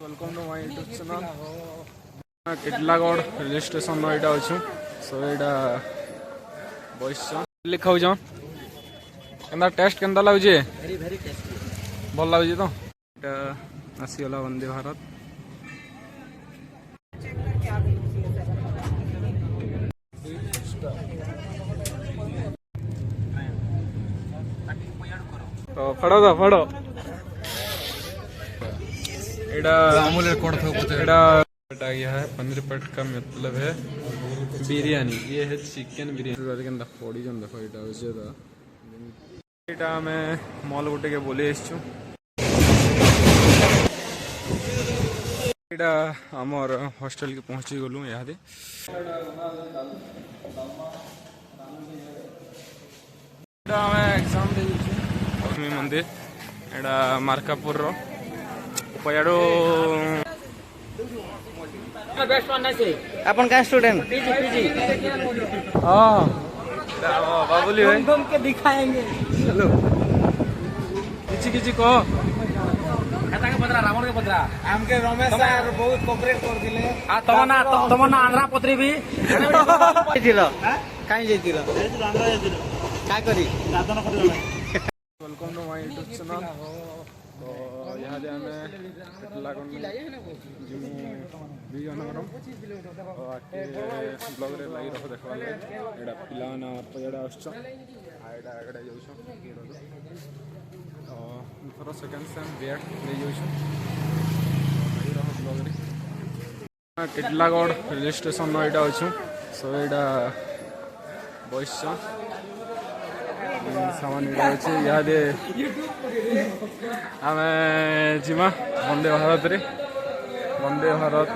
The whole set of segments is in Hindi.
Welcome to my YouTube channel. Titlagarh railway station यहाँ अच्छु सो यहाँ बस लिखा के टेस्ट के लगुचे भल लगुच तो यहाँ आसीगला वंदे भारत। तो फड़ो तो फड़ो एटा यह है पनीर पट का मतलब है बिरयानी। ये है चिकन बिरयानी के फोड़ी जन देखो यहाँ आम मॉल गोटे के बोली आमर हॉस्टल के पहुँची गलु यहाँ एग्जाम दे लक्ष्मी मंदिर एटा मार्कापुर पयाड़ो अपन का स्टूडेंट हाँ बाबुली भाई घूम के दिखाएंगे। चलो किछि कहो खाता के पत्रा रावण के पत्रा आम के रमेश सर बहुत कोऑपरेट कर दिले आ तमना आंध्रा पत्री भी जेतिलो काई जेतिलो आंध्रा जेतिलो का करी दादन कर welcome to my YouTube channel. तो यहाँ आम विजयनगरम ब्लॉग रे लगी रहो देखा यहाँ पिला पयाड़ा आगे थोर सेकेंड सेम बेड ले ब्लॉग रे टिटलागढ़ रेलवे स्टेशन यहाँ अच्छु सो यहाँ बस सामान अच्छे यहाँ आम जीमा वंदे भारत रे वंदे भारत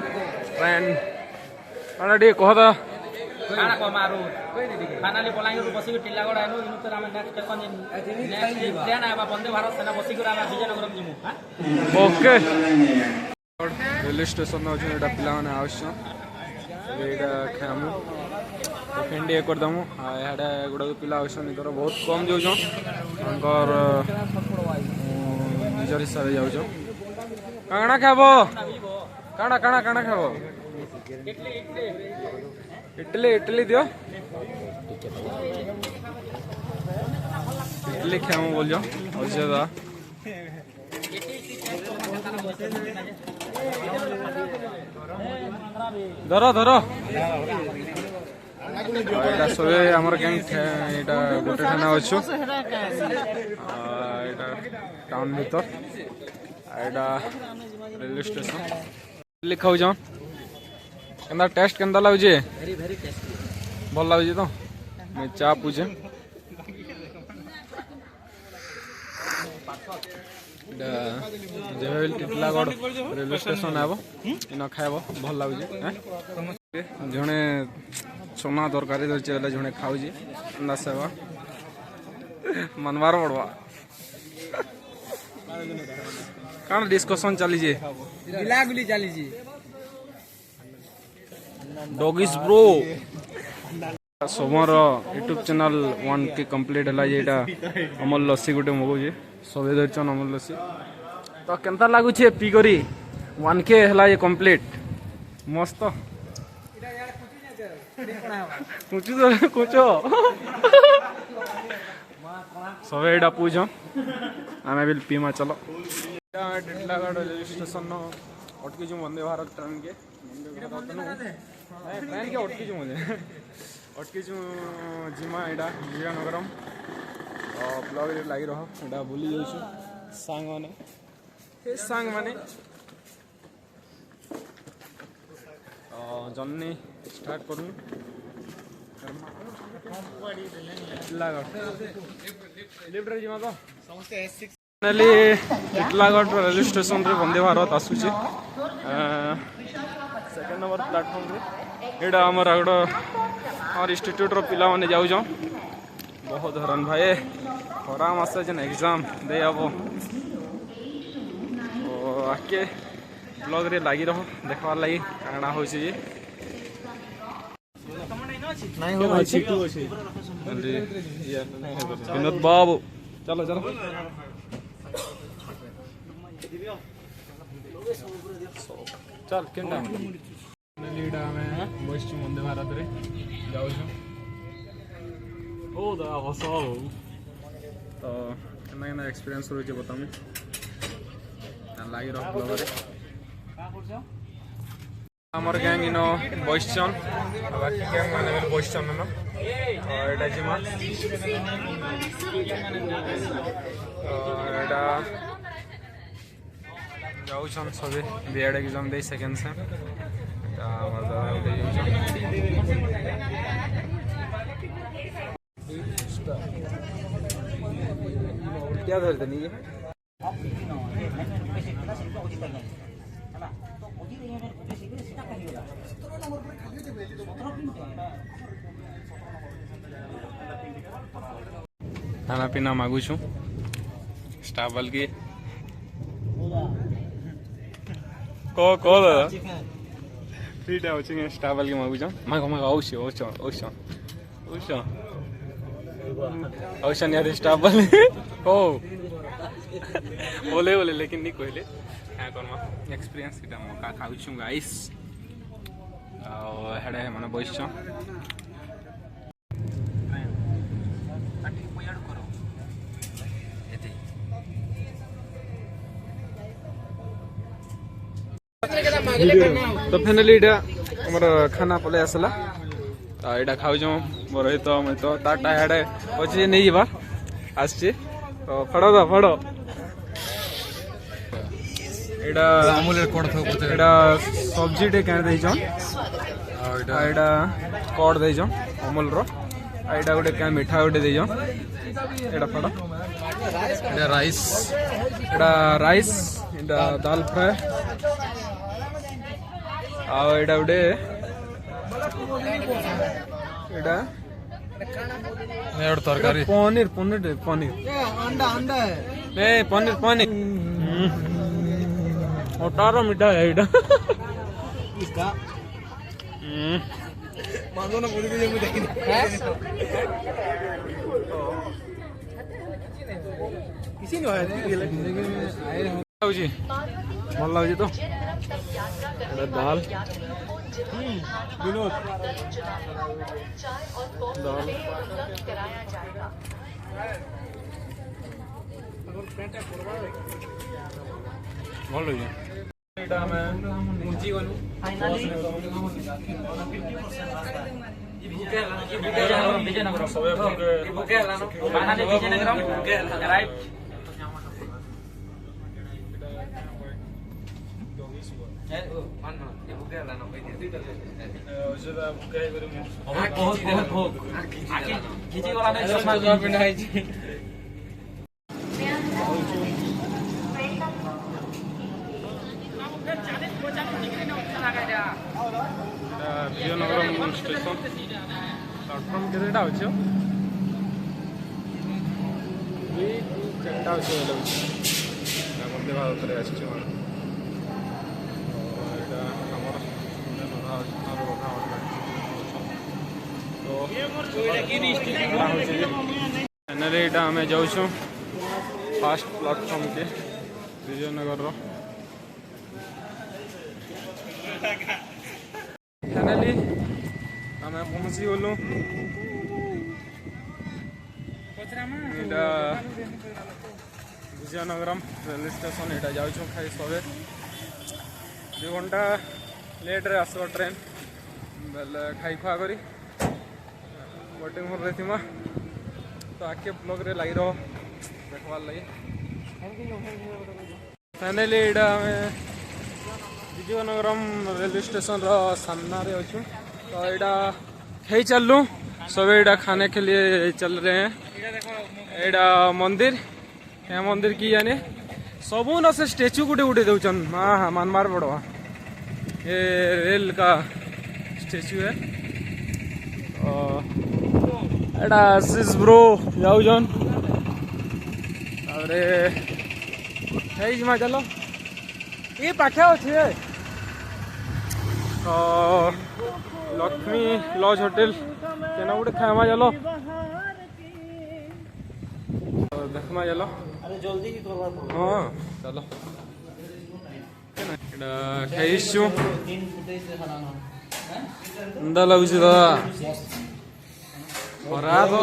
ट्रेन कौन टे कह तो फाइनाली बलांगीर बसिक टिटलागढ़ आइनु इनु तो हम नेक्स्ट स्टेशन नेक्स्ट ट्रेन आबा वंदे भारत सेना बसिक आम विजयनगरम जिमु। ओके रेलवे स्टेशन अच्छे यहाँ पिला आवश्यक खामु फेंडी करदमु यहाँ गुड़ा पिला आवश्यक नितर बहुत कम जाऊँ निजर हिसाब से जाऊँ काଣା खाब काଣା काଣା काଣା खाब इडली इडली दियो इडली खामु बोल अच्छे धर धर यहाँ सब आमर कहीं गोटे ठाना अच्छु टाउन भीतर यहाँ रेलवे स्टेशन लिखा के टेस्ट के लगुचे भल लगुच तो मैं चा पूछे जब टिटलागढ़ रेलवे स्टेशन आब इन खाइब भल लगुचे जड़े सोना तरकारी धरचे जड़े खाऊे सेवा मनवार पड़वा कौन डिस्कशन चली गुलागुली चली डॉगिस ब्रो सोमर यूट्यूब चैनल 1 के कंप्लीट है ये अमल लस्सी गोटे मगुचे सबे धरचन अमल लस्सी तो केनता लगुचे पी करी 1 के है ये कंप्लीट मस्त कुछ सबे यहाँ पूछ आम भी पीमा चलो टिटलागढ़ रेलवे स्टेशन अटकी वंदे भारत ट्रेन के ट्रेन के अटकी मुझे अटकी जिमा यहाँ विजयनगरम ब्लॉग लगी रह यहाँ बुली जाऊँ सांग माने जर्नी स्टार्ट करूँ टिटलागढ़ रेलवे स्टेशन रे Vande Bharat आसूचे second number platform रे एटा हमर आगड़ और इंस्टीट्यूट रो पिला माने जाऊ बहुत हरान भाई खरा मासे जन एग्जाम दे आबो आके ब्लॉग रे लगी रहो देखवार लगी काना होइसे जे नहीं हो छिटू अछि विनोद बाबू चलो चलो चल केनटा लीडा में बस वंदे भारत रे जाऊ ओ दा हस तो केना केना एक्सपीरियंस होय जे बतामु लागी रह ब्लॉगर हमर गैंग इनो बसचन बाकी गैंग माने बसचन न एटा जिमा एटा जाऊछन सबे बीएड एग्जाम दे सेकंड से मजा दे क्या धरते नहीं खाना पीना मागू छू स्टाबल की को दादा फ्रीटा अच्छे स्टाबल की मागू मागो मागो औषण यार स्टाबल ओ बोले बोले लेकिन नहीं कहले क्या करमा एक्सपीरियंस इटा मका खाऊ गाइस हेडे माने बस तो फाइनली इटा हमर खाना पले आसला तो यहाँ खाऊ रोहित मैं तो ताटा हेडे अच्छे नहीं जा आसचे तो फड़ो तो फड़ो एटा सब्जी टे क्या देछन एटा कड देछन अमूल रो एटा गोटे क्या मिठा गोटे देछन एटा फड़ो एटा राइस एटा दाल फ्राई आ एटा गोटे एटा तरकारी पनीर पनीर पनीर अंडा अंडा ए पनीर पनीर ओटारो मिठा है एटा इसका मानो ना बोली मुझे देखिए किसी ने आया जी मन लागी तो दाल विनोद दाल भल एटा में मुंजी गनु विजयनगर सबे भूके लानो खाना दे Vijayanagar right Vijayanagar station platform केटा अच्छे चार्टा अच्छे वंदे भारत फाइनली यहाँ आम जाऊँ फास्ट प्लाटफर्म के विजयनगर फाइनली आम पहुँची गलु विजयनगरम रेलवे स्टेशन यहाँ जाऊँ खाई सबे 2 घंटा लेट रे आसो ट्रेन बेले खाई खुआ करी वेटिंग हॉल रे थिमा तो आके ब्लॉग रे लगी रहो देखवार लगी फाइनली यहाँ आम विजयनगरम रेलवे स्टेशन रो सामना रे अच्छु तो यहाँ खाई चलूँ सब यहाँ खाने के लिए चल रहे हैं यहाँ मंदिर क्या मंदिर की जाने सबू न से स्टेचू गुटे गुटे दौन हाँ हाँ मानमार पड़वा ये रेल का स्टेचू है एटा आशीष ब्रो जाऊन चलो ये पाखे अच्छे लक्ष्मी लॉज होटल केना गोटे खामा चलो देखमा चलो हाँ चलो ଏଇଟା ଖାଇଛୁ ଏନ୍ତା ଲାଗୁଛି ଦାଦା ଖରା ତ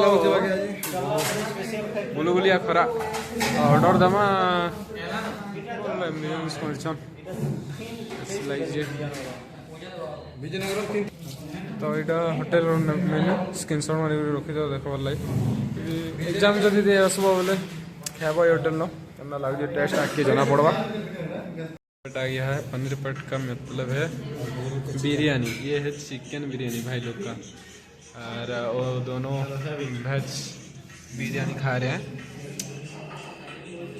ବୁଲୁବୁଲିଆ ଖରା ଅର୍ଡର ଦେମା ମିଳିମିଶ କରିଛନ୍ ଲାଗିଛି ତ ଏଇଟା ହୋଟେଲ ମେନୁ ସ୍କ୍ରିନସଟ୍ ମାରିକି ରଖିଦେବ ଦେଖବାର ଲାଗି ଏକ୍ଜାମ୍ ଯଦି ଦେଇ ଆସିବ ବୋଲେ ଖାଇବ ଏ ହୋଟେଲର କେନ୍ତା ଲାଗୁଛି ଟେଷ୍ଟ ଆଗକେ ଜଣା ପଡ଼ବା आ गया है पनीर पट का मतलब है बिरयानी ये है चिकन बिरयानी भाई लोग का और वो दोनों वेज बिरयानी खा रहे हैं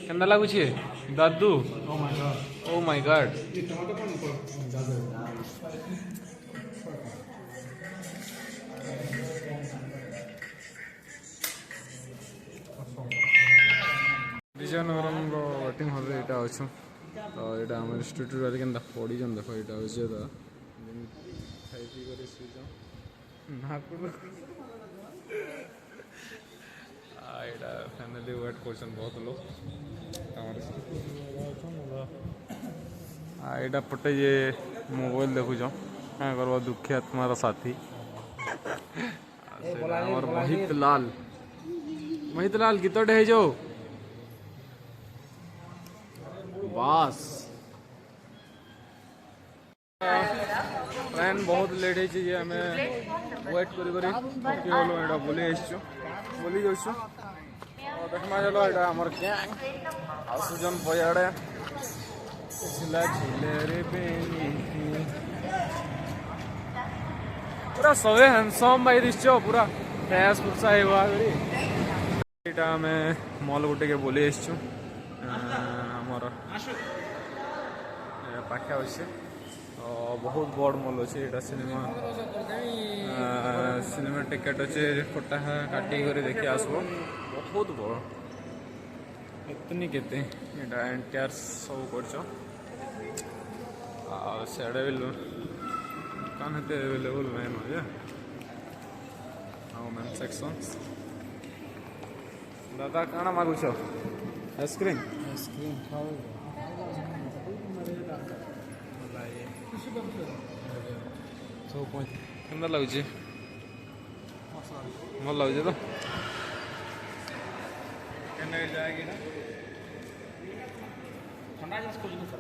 केंदा लागू छे दादू oh my god Vizianagaram waiting hall रे एटा अछि तो यहाँ आम स्टूडियो वाले के पड़ी जान देख यहाँ हूँ तो खाई पी कर यहाँ फैमिली वेट कर बहुत लोग यहाँ पटे ये मोबाइल देखुच क्या करवा दुखी आत्मार साथी मोहित लाल गीतटे है जो बस ट्रेन बहुत लेट है आम वेट कर बुली बुली जाऊँ देखमा चलो यहाँ आम गैंग आसुजन बजाड़े पूरा सबे हैंडसम भाई दिश पूरा फैस फुर्सा आम मॉल गोटे के बुली आसचु आमर पाखे अच्छे बहुत बड़ मॉल अच्छे यहाँ सिनेमा सिनेमा टिकेट अच्छे फोटा काटी कर देखी आसब बहुत बड़ इतनी केते एंटायर सब कर सियाड़े भी दुकान हेते अवेलेबल नहीं मुझे मेन सेक्शन दादा काना मागुछ आइसक्रीम आइसक्रीम केन्दा लगुच भल लगुच तो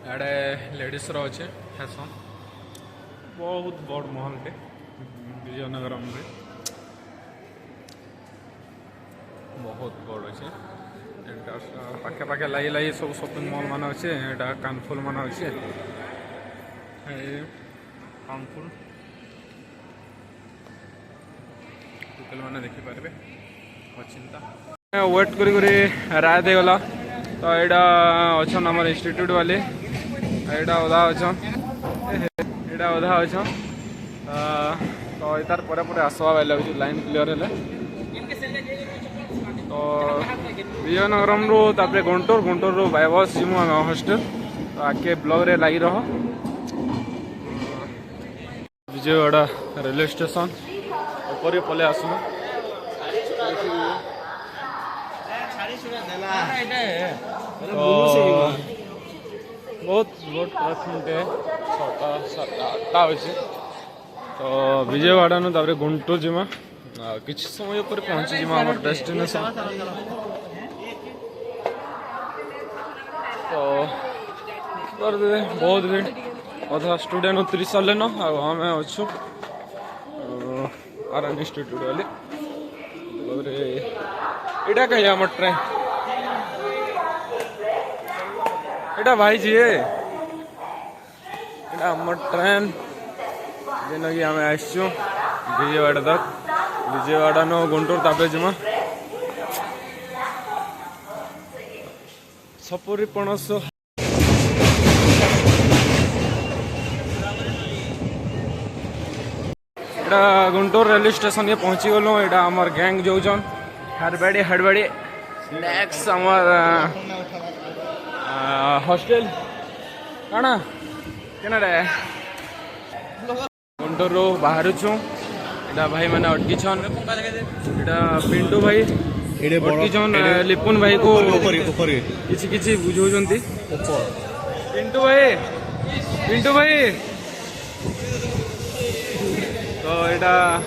इड़े लेडीज अच्छे फैशन बहुत बड़ महल टे विजयनगरम बहुत बड़ अच्छे पाखे पाखे लगे लगे सब शॉपिंग मॉल मान अच्छे यहाँ कानफुल मान अच्छे कानफुल होटेल मैंने देखिपारे चिंता वेट करी राय देगला तो यहाँ अच्छन आम इंस्टीट्यूट वाले यहाँ अधा अच्छन यहाँ अधा अच्छन तो तार पर आसवा लगे लाइन क्लीयर है तो विजयनगरम रू गुंटूर गुंटूर रू बाय बस जीमु आम हॉस्टल तो आगे ब्लॉग रे लगी रह विजयवाड़ा रेलवे स्टेशन ऊपर पले आसमु बहुत बहुत ट्रैफिक है 6टा अच्छे तो विजयवाड़ा नु गुंटूर जीमा किसी समय पर पहुंची जीमा आम डेस्टिनेशन तो बहुत भीड़ अधा स्टूडेंट उतरी सारे न आम अच्छु आर इंस्टीट्यूट वाले इटा कहीं आम ट्रेन इटा भाई जी इटा आम ट्रेन जेन कि आम आसचु विजयवाड़ा तक विजयवाड़ा नो गुंटूर तापे जीमा सपुरी पणस गुंटूर रेलवे स्टेशन ये पहुंची गलु यहाँ आमर गैंग जाऊन हड़बड़ी हड़बड़ी नेक्स्ट आमर हॉस्टेल काना केनाडे गुंटूर बाहर छू इटा भाई मैंने अटकी छन इटा पिंटू भाई अटकी छन लिपुन भाई को किछि किछि बुझौजंती पिंटू भाई पिंटू भाई तो यहाँ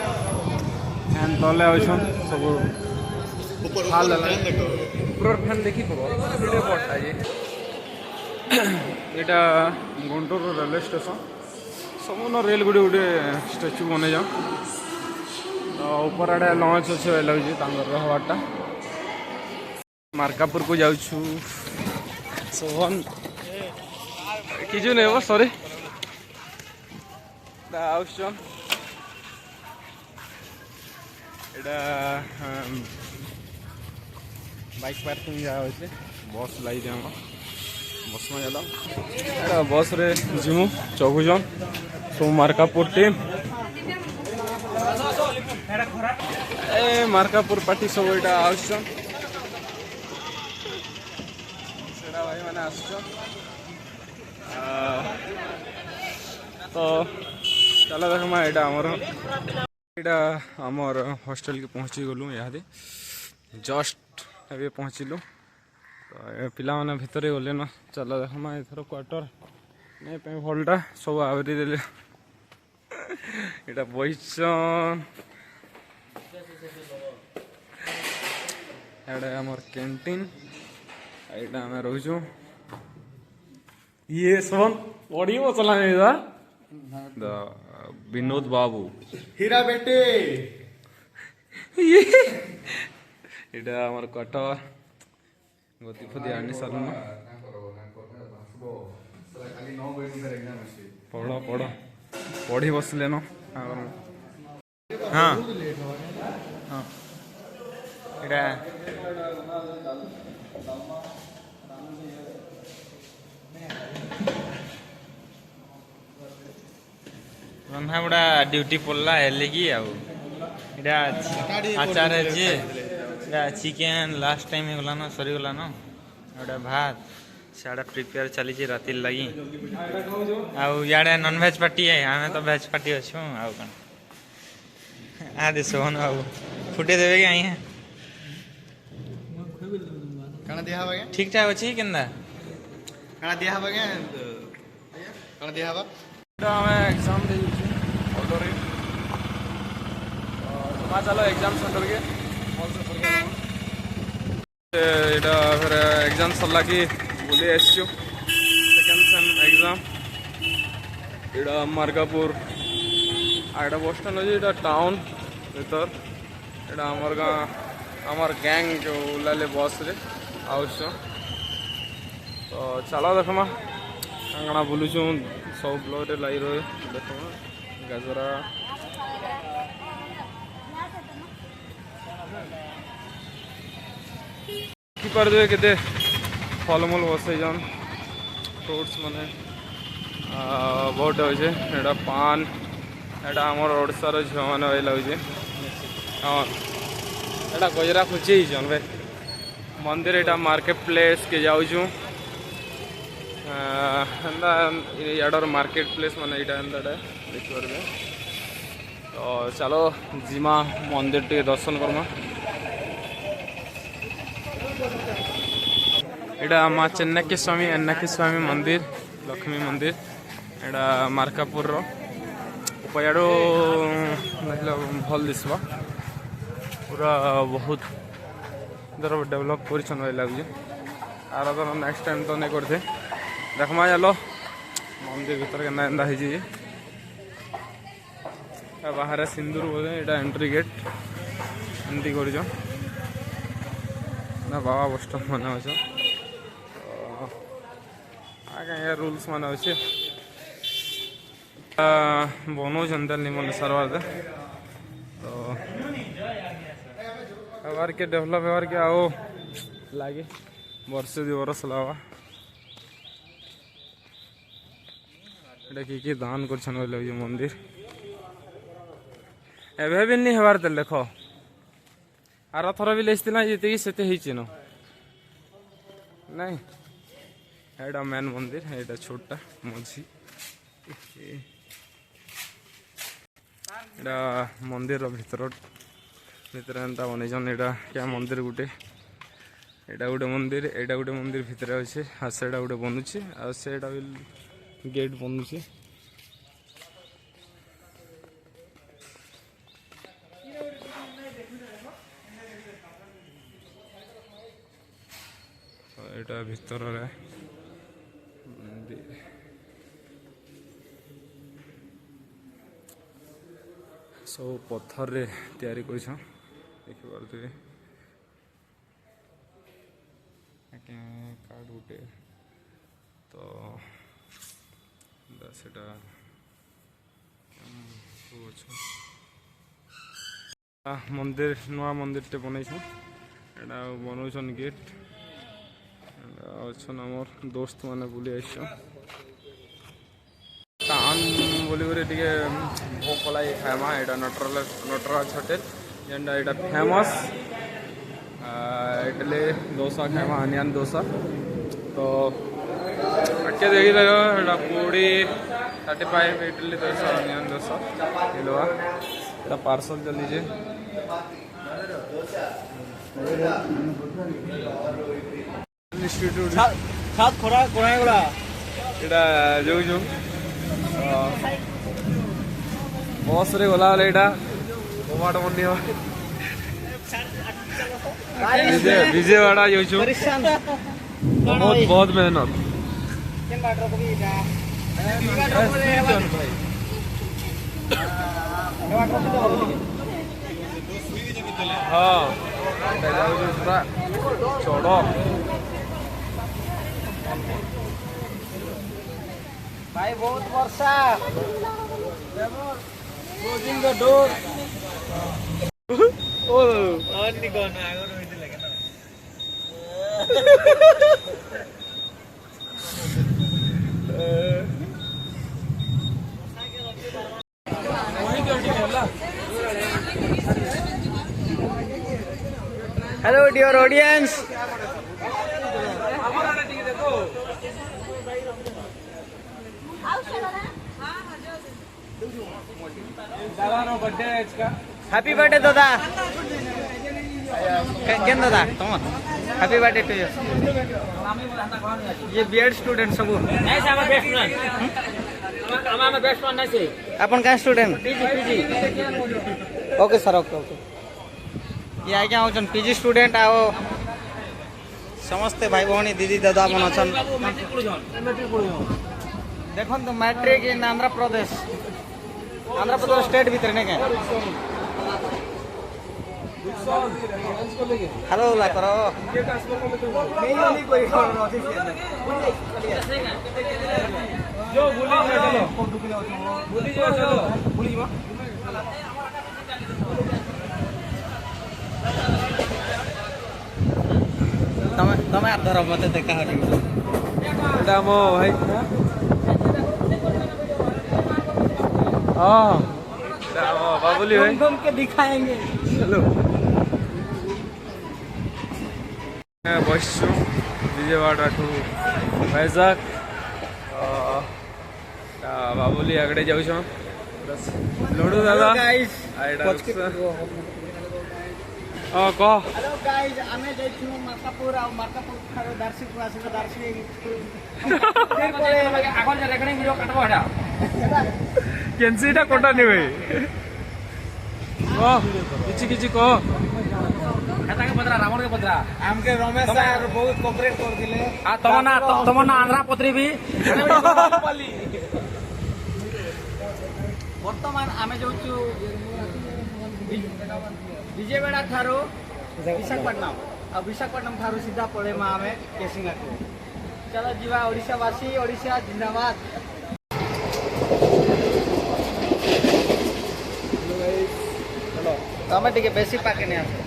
फैन तले अच्छन सब हाल ऊपर फैन देखी पड़ा ये यहाँ गुंटूर रेलवे स्टेशन सब रेल गुड़े गोटे स्टाच्यू बने जाओ तो ऊपर आड़े लंच अच्छे लगे रहबार्टा मार्कापुर को जाऊँ सोहन किचु नहीं हो सॉरी आउसन बाइक पार्किंग जहाँ अच्छे बस लगे हम बस में जाला बस रे जिमु चौगुजन सब मार्कापुर टीम ए मार्कापुर पार्टी सब यहाँ आउसन भाई मैंने तो चलो देख यहाँ आमर हॉस्टेल के पहुँची गलु यहाँ जस्ट अभी पहुँचलु तो पिला मैंने भितर गले न चलो देख एथर क्वार्टर नहीं भलटा सब आवरी देले यहाँ बहीचन एडे आमर कैंटीन यहाँ आम रोचु ये सोन पड़ी चला विनोद बाबू हीरा बेटे ये आमर क्वार्टर गति फति आनी सारू पढ़ पढ़ पढ़ी बसले न हाँ हाँ रंधा बुड़ा ड्यूटी पड़ला हेले की आचार है चिकेन लास्ट टाइम होगला न सरी गला न गोटे भात सियाड़े प्रिपेयर चली राति लगी आड़े नॉन वेज पार्टी है आम तो वेज पार्टी अच्छु आउ कौन आ सोहन बाबू फुटे देवे कि आई ठीक ठाक अच्छी के एग्जाम दे चलो एग्जाम सेंटर के फिर एग्जाम सरला कि बुले सेकेंड सेम एग्जाम यहाँ मार्कापुर आड़ा बस स्टैंड अच्छे यहाँ टाउन भर यहाँ आमर गाँ आमर गैंग जो उलाले बस रे आउस तो चलो देखमा काଣା बुलुचु सब ब्लॉक लाई रहे देखमा गाजरा पारे के फलमूल बसईन फ्रुट्स माने बहुत अच्छे यहाँ पान यहाँ आम ओडार झील मैंने भाई लगे हाँ यहाँ गजरा खुची भाई मंदिर यहाँ मार्केट प्लेस के जाऊँ याडर मार्केट प्लेस माने यहाँ देखिए तो चलो जिमा मंदिर टे दर्शन करमा यहाँ माँ चेन्नकी स्वामी मंदिर लक्ष्मी मंदिर यहाँ मार्कापुर उपयाड़ो भल दिसवा पूरा बहुत डेवलप कर लगे आर नेक्स्ट टाइम तो नहीं करते देखमा चलो मंदिर भीतर के बाहर सिंदूर बोले यहाँ एंट्री गेट एंट्री कर बाबा बस स्टॉप मान अच्छे आगे रूल्स मान अच्छे बनाऊन निमन सरवार तो हबार के डेवलप हबार के आओ लगे वर्षे 2 बरस लगा कि दान कर मंदिर एवं भी नहीं हबार देख आर थर भी लेना जी से न नहीं एटा मेन मंदिर एटा छोटा मझी एटा मंदिर भीतर भीतर एंता बनईन एटा क्या मंदिर गुटे एटा गोटे मंदिर एटा गोटे मंदिर भीतर अच्छे हाँ से गोटे बनुचे आटा भी गेट बनुची एटा भीतर रे सब पत्थर रे तैयारी करिछ देखि पारथि कार्ड गोटे तो सेटा मंदिर नुआ मंदिर टे बनईछन एटा बनौछन गेट अच्छन आमर दोस्त माने बुली आइछन टाउन बोली करे टिके भोक लाई खामा एटा नटराज होटल जेंडा एटा फेमस इडली डोसा खामा अनियन डोसा तो अटके देखी लगा एटा पूरी 35 इडली डोसा अनियन डोसा मिलवा एटा पार्सल चली जे इंस्टीट्यूट सात खोरा कोणाय गोला एटा जो जो बस रे गला वाला एटा टमाटो मंडी विजयवाड़ा जाऊँ बहुत बहुत मेहनत हाँ पूरा चढ़ भाई बहुत वर्षा क्लोजिंग द डोर ओ अन्नी कोन आगो रोइते लगे ना hello dear audience happy birthday दादा केन दादा तुम हैप्पी बर्थडे टू यू ये बीएड स्टूडेंट सब नहीं से हमर बेस्ट फ्रेंड हम बेस्ट फ्रेंड नहीं से अपन का student PG okay sir okay okay ये आज्ञा होचन पीजी स्टूडेंट आओ समस्ते भाई भौणी दीदी दादा मन अछन देखन तो मैट्रिक इन आंध्र प्रदेश स्टेट भीतर ने के हेलो ला करो नहीं वाली कोई जो भूली जाओ चलो भूली जा तमे धर मते देखा हटी एटा मो भाई हाँ बाबुली भाई घूम के दिखाएंगे चलो बसु विजयवाड़ा टू वैजाग बाबुली आगड़े जाऊ लडू दादा हाँ कह हेलो गाइस आमे जाइछु मार्कापुर आ मार्कापुर खारो दार्शिक आसिक दार्शिक फिर परे आगन जे रेकर्डिंग वीडियो काटबो हेडा केनसीटा कोटा ने भाई कह किछि कह हेता के बदरा रावण के बदरा हमके रमेश सर बहुत कोऑपरेट कर दिले आ तमन्ना आंध्रा पत्री भी वर्तमान आमे जाइछु विजयवाड़ा थारो विशाखापट्टनम और विशाखापट्टनम थारो सीधा पड़े में आमे केसिंगा को चलो जीवा ओडिशा वासी ओडिशा जिंदाबाद तमें टिके बेसी पाके नहीं आसे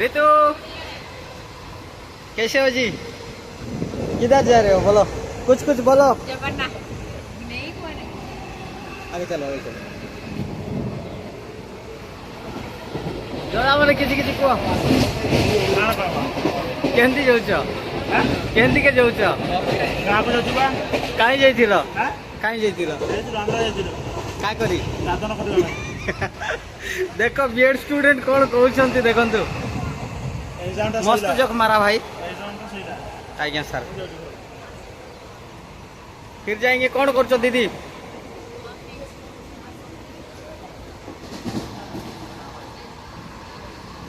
रितु कैसे हो जी किधर जा रहे हो बोलो कुछ बोलो आगे चलो जरा मैंने किसी को केंदी जाऊच केंदी के जाऊच गाँव को जाऊँ कहीं जाइथिल कहीं जाइथिल का करी देखो बीएड स्टूडेंट कौन कहते देखु मस्त जोक मारा भाई आज्ञा सर फिर जाएंगे कौन कर दीदी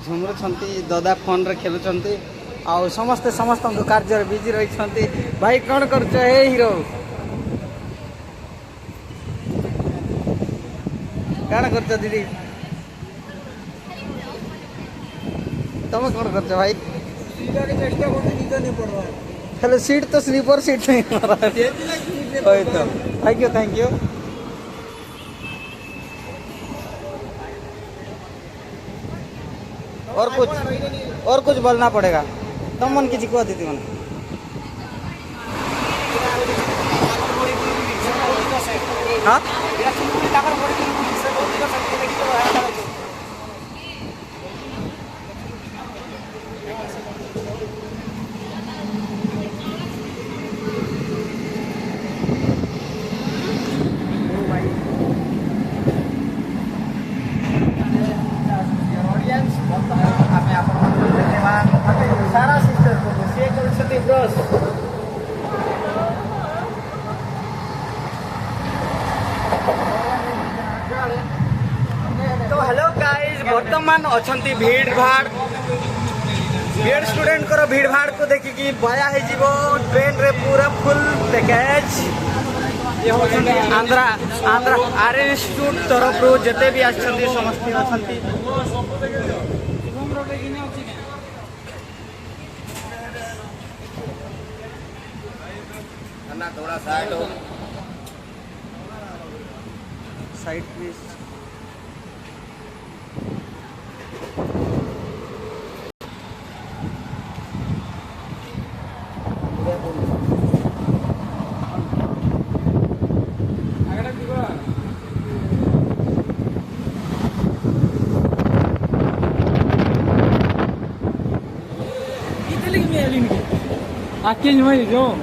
झुमुरुंट दादा फोन रे खेलुंट आउ समस्ते समस्त कार्य बिजी रही भाई कौन कर हीरो कौन कर दीदी तुम कौन कर भाई चेष्टा हेलो सीट तो स्लीपर सीट नहीं तो थैंक यू और कुछ बोलना पड़ेगा तुम मन किसी को दीदी मन हाँ सारा सिस्टर को से करछती ब्रश तो हेलो गाइस वर्तमान अछंती भीड़ भाड़ बीएड स्टूडेंट को भीड़ भाड़ को देखिकी बया है जीवो ट्रेन रे पूरा फुल पैकेज ये होछंती आंध्रा आंध्रा आर इंस्टीट्यूट तरफ रो जते भी आछंती समस्त अछंती थोड़ा साइड हो side please Aquele vai, João.